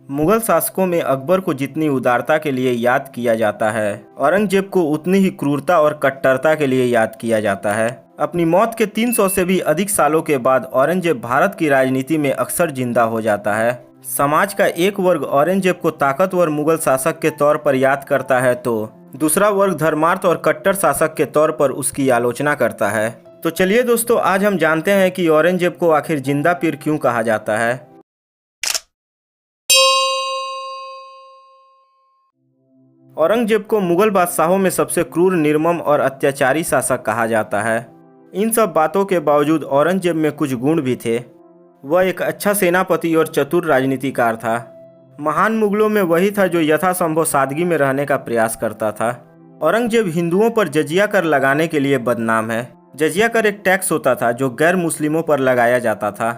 मुगल शासकों में अकबर को जितनी उदारता के लिए याद किया जाता है, औरंगजेब को उतनी ही क्रूरता और कट्टरता के लिए याद किया जाता है। अपनी मौत के 300 से भी अधिक सालों के बाद औरंगजेब भारत की राजनीति में अक्सर जिंदा हो जाता है। समाज का एक वर्ग औरंगजेब को ताकतवर मुगल शासक के तौर पर याद करता है तो दूसरा वर्ग धर्मार्थ और कट्टर शासक के तौर पर उसकी आलोचना करता है। तो चलिए दोस्तों, आज हम जानते हैं कि औरंगजेब को आखिर जिंदा पीर क्यों कहा जाता है। औरंगजेब को मुगल बादशाहों में सबसे क्रूर, निर्मम और अत्याचारी शासक कहा जाता है। इन सब बातों के बावजूद औरंगजेब में कुछ गुण भी थे। वह एक अच्छा सेनापति और चतुर राजनीतिकार था। महान मुगलों में वही था जो यथासंभव सादगी में रहने का प्रयास करता था। औरंगजेब हिंदुओं पर जजिया कर लगाने के लिए बदनाम है। जजिया कर एक टैक्स होता था जो गैर मुस्लिमों पर लगाया जाता था।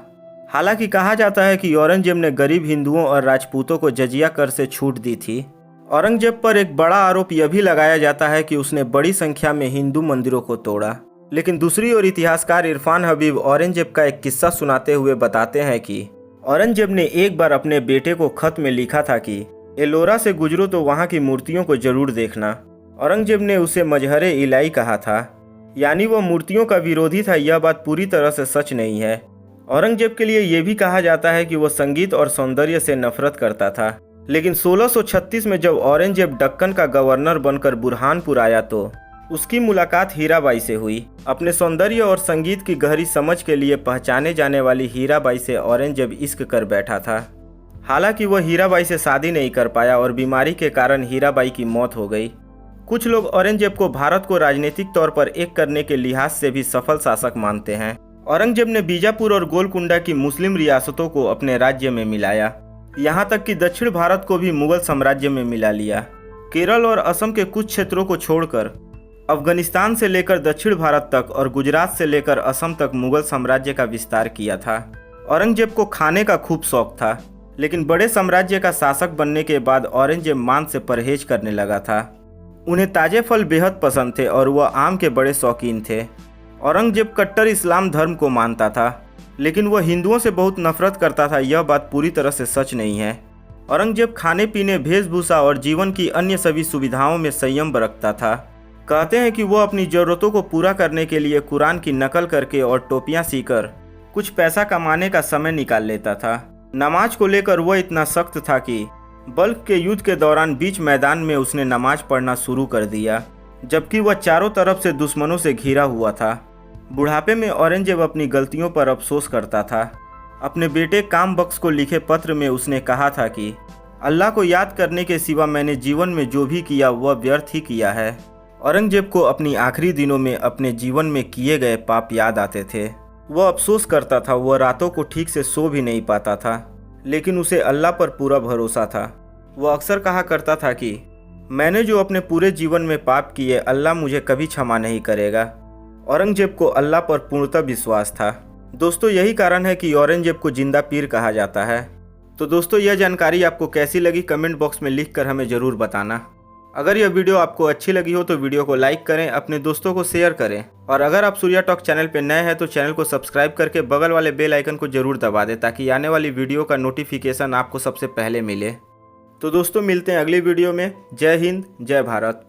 हालांकि कहा जाता है कि औरंगजेब ने गरीब हिंदुओं और राजपूतों को जजिया कर से छूट दी थी। औरंगजेब पर एक बड़ा आरोप यह भी लगाया जाता है कि उसने बड़ी संख्या में हिंदू मंदिरों को तोड़ा। लेकिन दूसरी ओर इतिहासकार इरफान हबीब औरंगजेब का एक किस्सा सुनाते हुए बताते हैं कि औरंगजेब ने एक बार अपने बेटे को खत में लिखा था कि एलोरा से गुजरो तो वहाँ की मूर्तियों को जरूर देखना। औरंगजेब ने उसे मजहरे इलाई कहा था, यानी वह मूर्तियों का विरोधी था। यह बात पूरी तरह से सच नहीं है। औरंगजेब के लिए यह भी कहा जाता है कि वह संगीत और सौंदर्य से नफरत करता था। लेकिन 1636 में जब औरंगजेब दक्कन का गवर्नर बनकर बुरहानपुर आया तो उसकी मुलाकात हीराबाई से हुई। अपने सौंदर्य और संगीत की गहरी समझ के लिए पहचाने जाने वाली हीराबाई से औरंगजेब इश्क कर बैठा था। हालांकि वह हीराबाई से शादी नहीं कर पाया और बीमारी के कारण हीराबाई की मौत हो गई। कुछ लोग औरंगजेब को भारत को राजनीतिक तौर पर एक करने के लिहाज से भी सफल शासक मानते हैं। औरंगजेब ने बीजापुर और गोलकुंडा की मुस्लिम रियासतों को अपने राज्य में मिलाया। यहाँ तक कि दक्षिण भारत को भी मुगल साम्राज्य में मिला लिया। केरल और असम के कुछ क्षेत्रों को छोड़कर अफगानिस्तान से लेकर दक्षिण भारत तक और गुजरात से लेकर असम तक मुगल साम्राज्य का विस्तार किया था। औरंगजेब को खाने का खूब शौक था, लेकिन बड़े साम्राज्य का शासक बनने के बाद औरंगजेब मांस से परहेज करने लगा था। उन्हें ताजे फल बेहद पसंद थे और वह आम के बड़े शौकीन थे। औरंगजेब कट्टर इस्लाम धर्म को मानता था, लेकिन वह हिंदुओं से बहुत नफरत करता था। यह बात पूरी तरह से सच नहीं है। औरंगजेब खाने पीने, वेशभूषा और जीवन की अन्य सभी सुविधाओं में संयम बरतता था। कहते हैं कि वह अपनी ज़रूरतों को पूरा करने के लिए कुरान की नकल करके और टोपियां सीकर कुछ पैसा कमाने का समय निकाल लेता था। नमाज को लेकर वह इतना सख्त था कि बल्ख के युद्ध के दौरान बीच मैदान में उसने नमाज पढ़ना शुरू कर दिया, जबकि वह चारों तरफ से दुश्मनों से घिरा हुआ था। बुढ़ापे में औरंगजेब अपनी गलतियों पर अफसोस करता था। अपने बेटे कामबख्श को लिखे पत्र में उसने कहा था कि अल्लाह को याद करने के सिवा मैंने जीवन में जो भी किया वह व्यर्थ ही किया है। औरंगजेब को अपनी आखिरी दिनों में अपने जीवन में किए गए पाप याद आते थे। वह अफसोस करता था। वह रातों को ठीक से सो भी नहीं पाता था, लेकिन उसे अल्लाह पर पूरा भरोसा था। वह अक्सर कहा करता था कि मैंने जो अपने पूरे जीवन में पाप किए, अल्लाह मुझे कभी क्षमा नहीं करेगा। औरंगजेब को अल्लाह पर पूर्णतः विश्वास था। दोस्तों, यही कारण है कि औरंगजेब को जिंदा पीर कहा जाता है। तो दोस्तों, यह जानकारी आपको कैसी लगी कमेंट बॉक्स में लिख कर हमें ज़रूर बताना। अगर यह वीडियो आपको अच्छी लगी हो तो वीडियो को लाइक करें, अपने दोस्तों को शेयर करें और अगर आप सूर्या टॉक चैनल पर नए हैं तो चैनल को सब्सक्राइब करके बगल वाले बेल आइकन को जरूर दबा दें ताकि आने वाली वीडियो का नोटिफिकेशन आपको सबसे पहले मिले। तो दोस्तों, मिलते हैं अगली वीडियो में। जय हिंद, जय भारत।